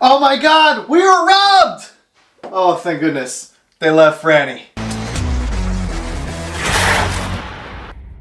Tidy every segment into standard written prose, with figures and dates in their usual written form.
Oh my god, we were robbed! Oh, thank goodness. They left Franny.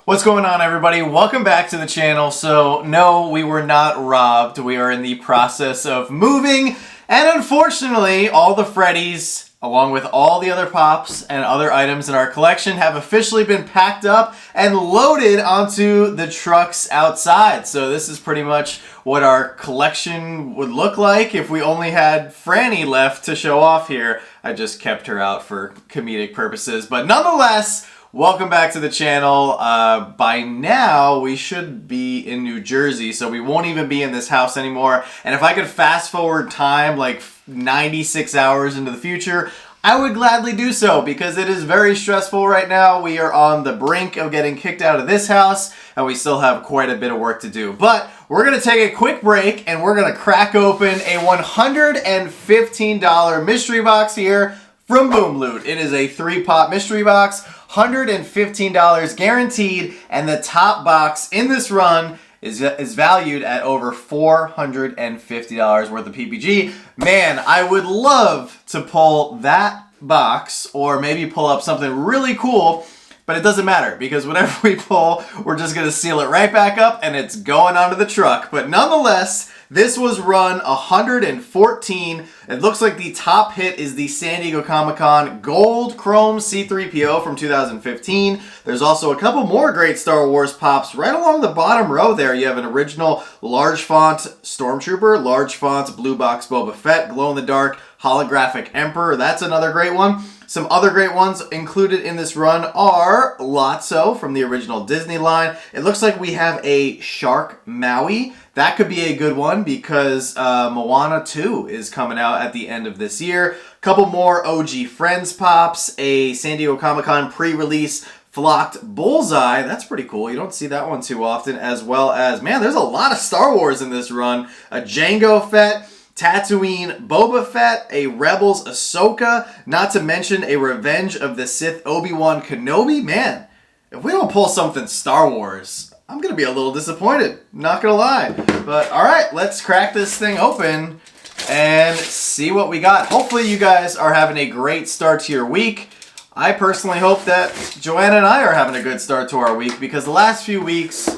What's going on, everybody? Welcome back to the channel. So, no, we were not robbed. We are in the process of moving. And unfortunately, all the Freddies, along with all the other Pops and other items in our collection, have officially been packed up and loaded onto the trucks outside. So this is pretty much what our collection would look like if we only had Franny left to show off here. I just kept her out for comedic purposes. But nonetheless, welcome back to the channel. By now, we should be in New Jersey, so we won't even be in this house anymore. And if I could fast forward time like 96 hours into the future, I would gladly do so because it is very stressful right now. We are on the brink of getting kicked out of this house, and we still have quite a bit of work to do. But we're going to take a quick break, and we're going to crack open a $115 mystery box here from Boom Loot. It is a 3-pop mystery box, $115 guaranteed, and the top box in this run is valued at over $450 worth of PPG. Man, I would love to pull that box or maybe pull up something really cool, but it doesn't matter because whatever we pull, we're just gonna seal it right back up and it's going onto the truck. But nonetheless, this was run 114. It looks like the top hit is the San Diego Comic-Con Gold Chrome C-3PO from 2015. There's also a couple more great Star Wars Pops. Right along the bottom row there, you have an original large font Stormtrooper, large font Blue Box Boba Fett, glow-in-the-dark holographic Emperor. That's another great one. Some other great ones included in this run are Lotso from the original Disney line. It looks like we have a Shark Maui. That could be a good one because Moana 2 is coming out at the end of this year. A couple more OG Friends Pops, a San Diego Comic-Con pre-release Flocked Bullseye. That's pretty cool. You don't see that one too often. As well as, man, there's a lot of Star Wars in this run. A Jango Fett, Tatooine Boba Fett, a Rebels Ahsoka, not to mention a Revenge of the Sith Obi-Wan Kenobi. Man, if we don't pull something Star Wars, I'm going to be a little disappointed, not going to lie. But alright, let's crack this thing open and see what we got. Hopefully you guys are having a great start to your week. I personally hope that Joanna and I are having a good start to our week because the last few weeks,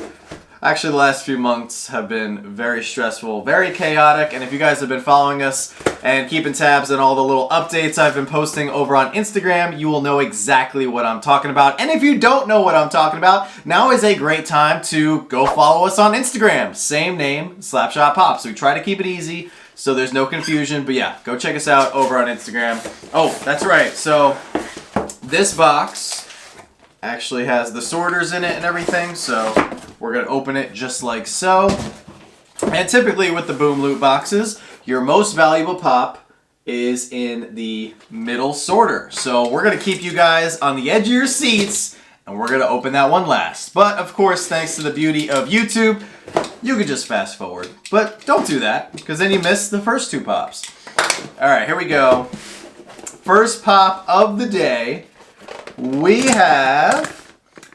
actually the last few months have been very stressful, very chaotic, and if you guys have been following us and keeping tabs on all the little updates I've been posting over on Instagram, you will know exactly what I'm talking about. And if you don't know what I'm talking about, now is a great time to go follow us on Instagram. Same name, Slapshotpops. We try to keep it easy so there's no confusion, but yeah, go check us out over on Instagram. Oh, that's right, so this box actually has the sorters in it and everything, so we're going to open it just like so. And typically with the Boom Loot boxes, your most valuable pop is in the middle sorter. So we're going to keep you guys on the edge of your seats, and we're going to open that one last. But of course, thanks to the beauty of YouTube, you could just fast forward. But don't do that, because then you miss the first two pops. Alright, here we go. First pop of the day, we have...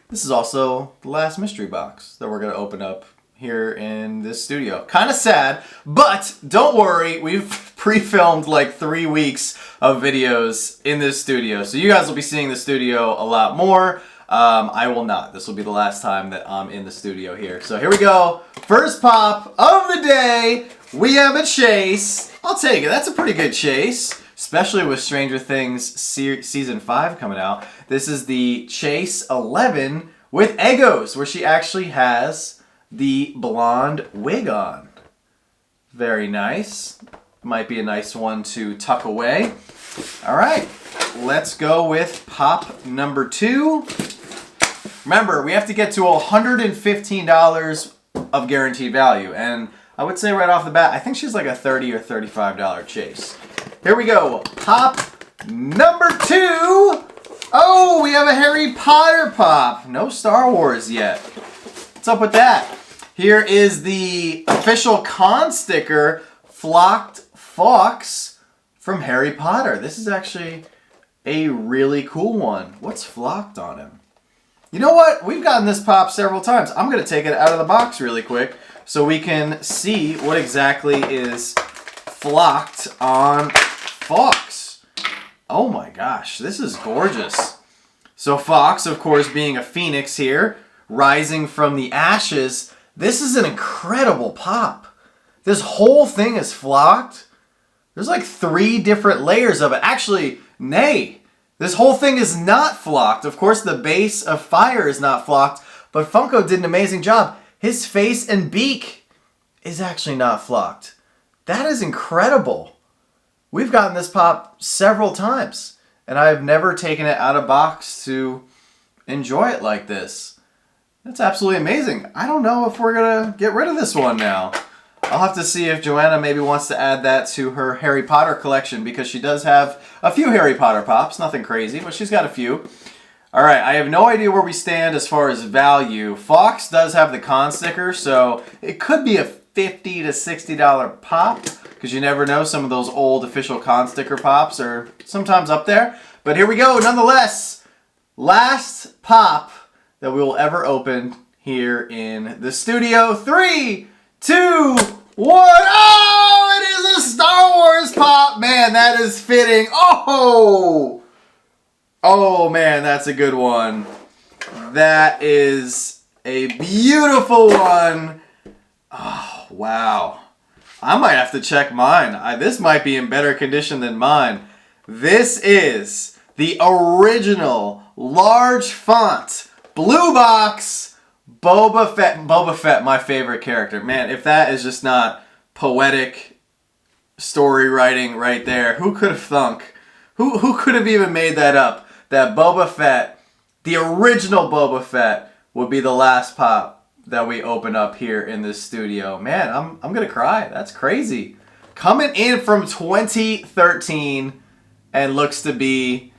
This is also the last mystery box that we're going to open up here in this studio. Kind of sad, but don't worry. We've pre-filmed like 3 weeks of videos in this studio. So you guys will be seeing the studio a lot more. I will not. This will be the last time that I'm in the studio here. So here we go. First pop of the day. We have a chase. I'll take it. That's a pretty good chase, especially with Stranger Things Season 5 coming out. This is the Chase 11 with Eggos, where she actually has the blonde wig on. Very nice. Might be a nice one to tuck away. All right, let's go with pop number 2. Remember, we have to get to $115 of guaranteed value, and I would say right off the bat, I think she's like a $30 or $35 chase. Here we go. Pop number 2. Oh, we have a Harry Potter pop. No Star Wars yet. What's up with that? Here is the official con sticker, Flocked Fox from Harry Potter. This is actually a really cool one. What's flocked on him? You know what? We've gotten this pop several times. I'm going to take it out of the box really quick so we can see what exactly is flocked on Fox. Oh my gosh, this is gorgeous. So Fox, of course, being a phoenix here, rising from the ashes. This is an incredible pop. This whole thing is flocked. There's like 3 different layers of it. Actually, nay, this whole thing is not flocked. Of course, the base of fire is not flocked, but Funko did an amazing job. His face and beak is actually not flocked. That is incredible. We've gotten this pop several times, and I've never taken it out of box to enjoy it like this. That's absolutely amazing. I don't know if we're going to get rid of this one now. I'll have to see if Joanna maybe wants to add that to her Harry Potter collection, because she does have a few Harry Potter pops. Nothing crazy, but she's got a few. All right, I have no idea where we stand as far as value. Fox does have the con sticker, so it could be a $50 to $60 pop, because you never know. Some of those old official con sticker pops are sometimes up there. But here we go, nonetheless. Last pop that we will ever open here in the studio. 3, 2, 1. Oh, it is a Star Wars pop. Man, that is fitting. Oh, man, that's a good one. That is a beautiful one. Oh, wow. I might have to check mine. This might be in better condition than mine. This is the original large font blue box Boba Fett. Boba Fett, my favorite character. Man, if that is just not poetic story writing right there, who could have thunk? Who could have even made that up? That Boba Fett, the original Boba Fett, would be the last pop that we open up here in this studio. Man, I'm gonna cry. That's crazy. Coming in from 2013 and looks to be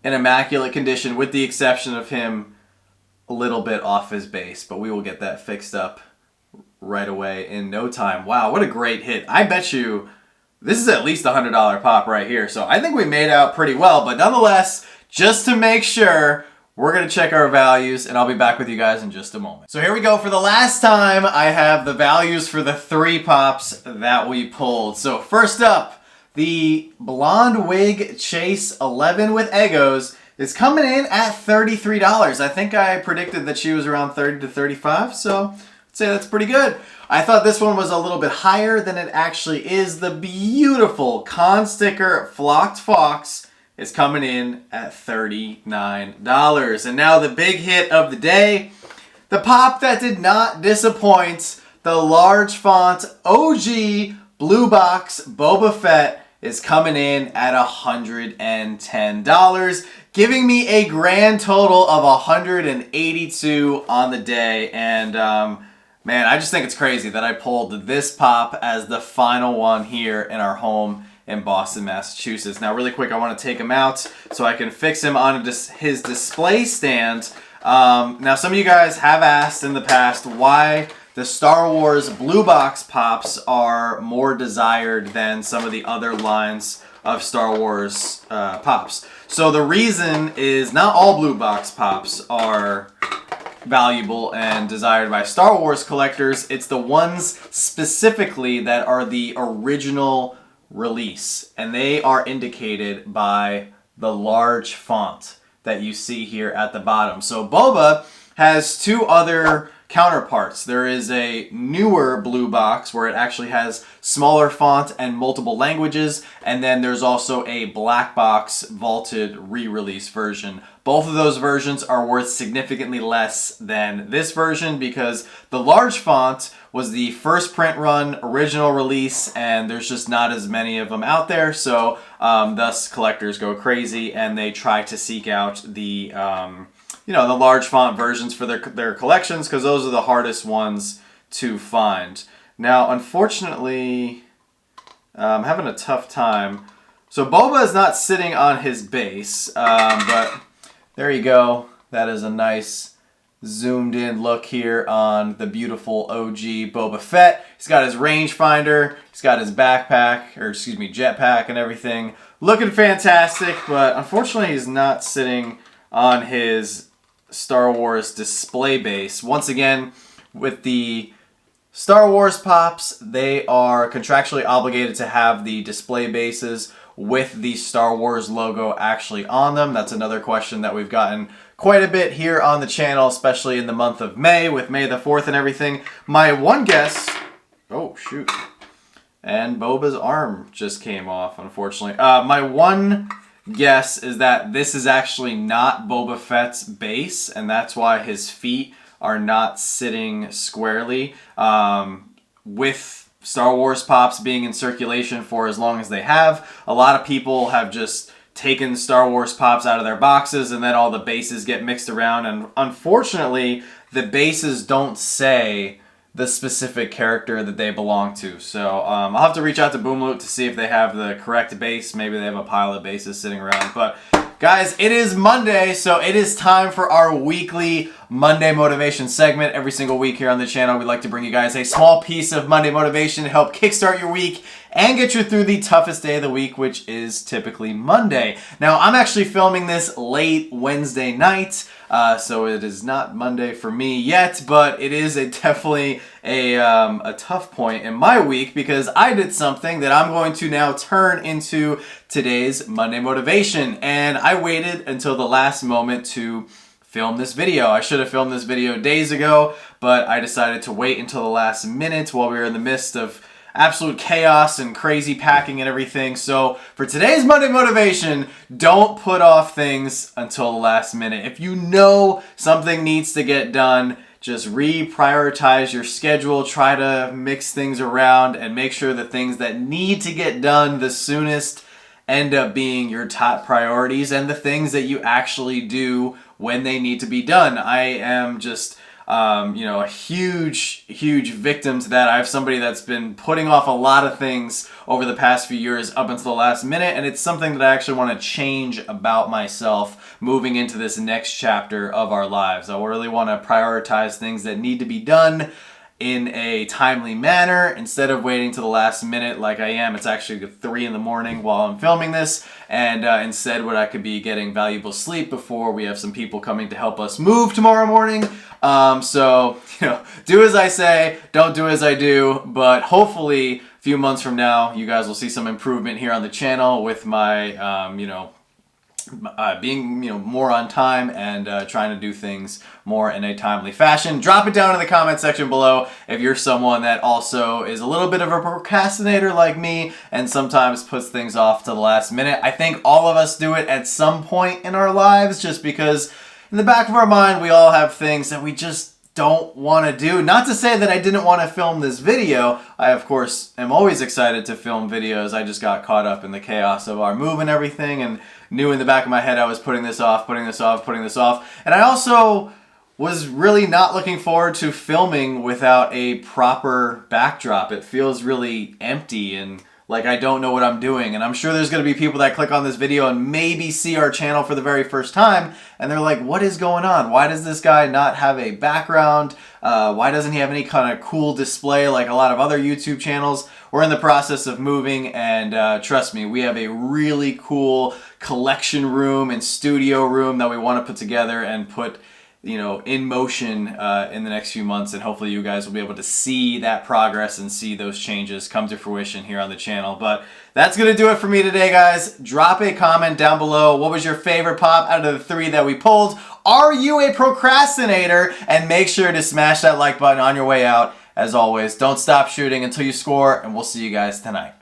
in immaculate condition, with the exception of him a little bit off his base, but we will get that fixed up right away in no time. Wow, what a great hit. I bet you this is at least a $100 pop right here, so I think we made out pretty well, but nonetheless, just to make sure, we're going to check our values, and I'll be back with you guys in just a moment. So here we go. For the last time, I have the values for the 3 pops that we pulled. So first up, the Blonde Wig Chase 11 with Eggos is coming in at $33. I think I predicted that she was around 30 to 35, so I'd say that's pretty good. I thought this one was a little bit higher than it actually is. The beautiful con sticker Flocked Fox is coming in at $39. And now the big hit of the day, the pop that did not disappoint, the large font OG blue box Boba Fett is coming in at $110, giving me a grand total of $182 on the day. And man, I just think it's crazy that I pulled this pop as the final one here in our home in Boston, Massachusetts. Now, really quick, I want to take him out so I can fix him on his display stand. Now, some of you guys have asked in the past why the Star Wars blue box pops are more desired than some of the other lines of Star Wars pops. So the reason is not all blue box pops are valuable and desired by Star Wars collectors. It's the ones specifically that are the original release, and they are indicated by the large font that you see here at the bottom. So Boba has 2 other counterparts. There is a newer blue box where it actually has smaller font and multiple languages, and then there's also a black box vaulted re-release version. Both of those versions are worth significantly less than this version because the large font was the first print run original release, and there's just not as many of them out there, so thus collectors go crazy and they try to seek out the the large font versions for their collections, because those are the hardest ones to find. Now, unfortunately, I'm having a tough time. So Boba is not sitting on his base, but there you go. That is a nice zoomed in look here on the beautiful OG Boba Fett. He's got his rangefinder, he's got his backpack, or excuse me, jetpack and everything. Looking fantastic, but unfortunately he's not sitting on his Star Wars display base. Once again, with the Star Wars Pops, they are contractually obligated to have the display bases with the Star Wars logo actually on them. That's another question that we've gotten quite a bit here on the channel, especially in the month of May, with May the 4th and everything. My one guess... Oh, shoot. And Boba's arm just came off, unfortunately. My one guess is that this is actually not Boba Fett's base, and that's why his feet are not sitting squarely. With Star Wars Pops being in circulation for as long as they have, a lot of people have just taken Star Wars Pops out of their boxes, and then all the bases get mixed around, and unfortunately, the bases don't say the specific character that they belong to. So I'll have to reach out to Boomloot to see if they have the correct base. Maybe they have a pile of bases sitting around. But guys, it is Monday, so it is time for our weekly Monday motivation segment. Every single week here on the channel, we like to bring you guys a small piece of Monday motivation to help kickstart your week and get you through the toughest day of the week, which is typically Monday. Now, I'm actually filming this late Wednesday night, so it is not Monday for me yet, but it is definitely a tough point in my week because I did something that I'm going to now turn into today's Monday motivation, and I waited until the last moment to film this video. I should have filmed this video days ago, but I decided to wait until the last minute while we were in the midst of absolute chaos and crazy packing and everything. So for today's Monday motivation, don't put off things until the last minute. If you know something needs to get done, just reprioritize your schedule, try to mix things around, and make sure the things that need to get done the soonest end up being your top priorities and the things that you actually do when they need to be done. I am just a huge victim to that. I have somebody that's been putting off a lot of things over the past few years up until the last minute, and it's something that I actually want to change about myself moving into this next chapter of our lives. I really want to prioritize things that need to be done in a timely manner instead of waiting to the last minute like I am. It's actually 3 in the morning while I'm filming this, and instead what I could be getting valuable sleep before we have some people coming to help us move tomorrow morning. So, do as I say, don't do as I do, but hopefully a few months from now, you guys will see some improvement here on the channel with my, being more on time and trying to do things more in a timely fashion. Drop it down in the comment section below if you're someone that also is a little bit of a procrastinator like me and sometimes puts things off to the last minute. I think all of us do it at some point in our lives just because in the back of our mind we all have things that we just don't want to do. Not to say that I didn't want to film this video. I, of course, am always excited to film videos. I just got caught up in the chaos of our move and everything and knew in the back of my head I was putting this off. And I also was really not looking forward to filming without a proper backdrop. It feels really empty and like I don't know what I'm doing. And I'm sure there's going to be people that click on this video and maybe see our channel for the very first time and they're like, what is going on? Why does this guy not have a background? Why doesn't he have any kind of cool display like a lot of other YouTube channels? We're in the process of moving, and trust me, we have a really cool collection room and studio room that we want to put together and put in motion in the next few months, and hopefully you guys will be able to see that progress and see those changes come to fruition here on the channel. But that's going to do it for me today, guys. Drop a comment down below. What was your favorite pop out of the 3 that we pulled? Are you a procrastinator? And make sure to smash that like button on your way out. As always, don't stop shooting until you score, and we'll see you guys tonight.